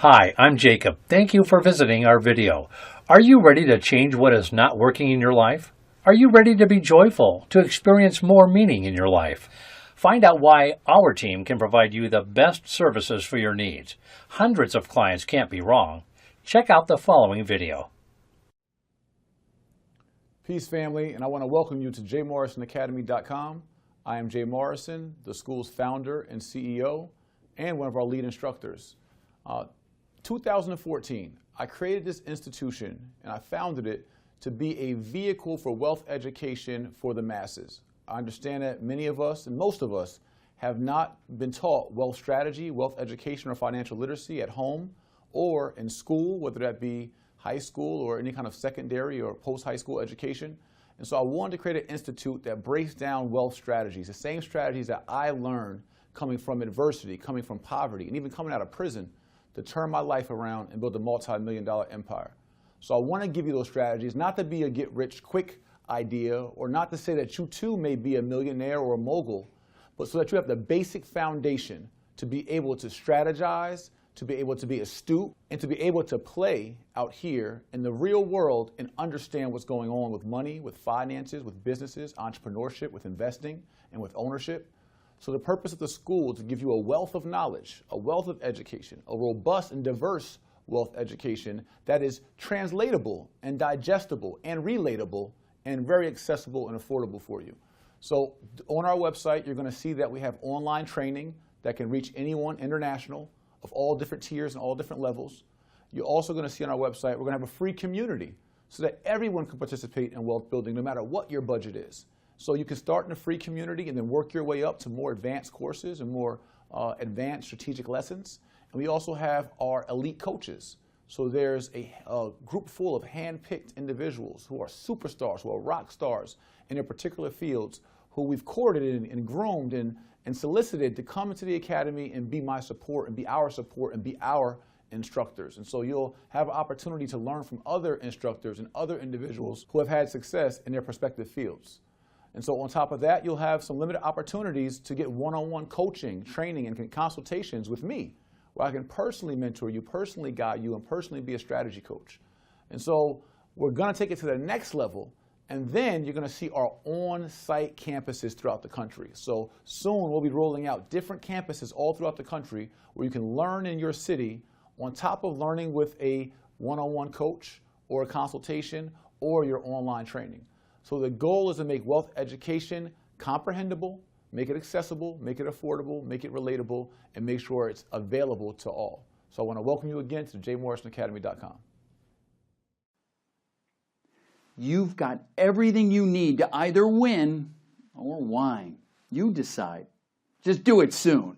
Hi, I'm Jacob. Thank you for visiting our video. Are you ready to change what is not working in your life? Are you ready to be joyful, to experience more meaning in your life? Find out why our team can provide you the best services for your needs. Hundreds of clients can't be wrong. Check out the following video. Peace, family, and I want to welcome you to JayMorrisonAcademy.com. I am Jay Morrison, the school's founder and CEO, and one of our lead instructors. 2014, I created this institution and I founded it to be a vehicle for wealth education for the masses. I understand that many of us, and most of us, have not been taught wealth strategy, wealth education, or financial literacy at home or in school, whether that be high school or any kind of secondary or post-high school education. And so I wanted to create an institute that breaks down wealth strategies, the same strategies that I learned coming from adversity, coming from poverty, and even coming out of prison, to turn my life around and build a multi-million-dollar empire. So I want to give you those strategies, not to be a get-rich-quick idea, or not to say that you too may be a millionaire or a mogul, but so that you have the basic foundation to be able to strategize, to be able to be astute, and to be able to play out here in the real world and understand what's going on with money, with finances, with businesses, entrepreneurship, with investing, and with ownership. So the purpose of the school is to give you a wealth of knowledge, a wealth of education, a robust and diverse wealth education that is translatable and digestible and relatable and very accessible and affordable for you. So on our website, you're going to see that we have online training that can reach anyone international of all different tiers and all different levels. You're also going to see on our website, we're going to have a free community so that everyone can participate in wealth building no matter what your budget is. So you can start in a free community and then work your way up to more advanced courses and more advanced strategic lessons. And we also have our elite coaches. So there's a group full of hand-picked individuals who are superstars, who are rock stars in their particular fields, who we've courted and groomed and solicited to come into the academy and be my support and be our instructors. And so you'll have an opportunity to learn from other instructors and other individuals who have had success in their respective fields. And so on top of that, you'll have some limited opportunities to get one-on-one coaching, training, and consultations with me, where I can personally mentor you, personally guide you, and personally be a strategy coach. And so we're going to take it to the next level, and then you're going to see our on-site campuses throughout the country. So soon we'll be rolling out different campuses all throughout the country where you can learn in your city on top of learning with a one-on-one coach or a consultation or your online training. So the goal is to make wealth education comprehensible, make it accessible, make it affordable, make it relatable, and make sure it's available to all. So I want to welcome you again to JayMorrisonAcademy.com. You've got everything you need to either win or whine. You decide. Just do it soon.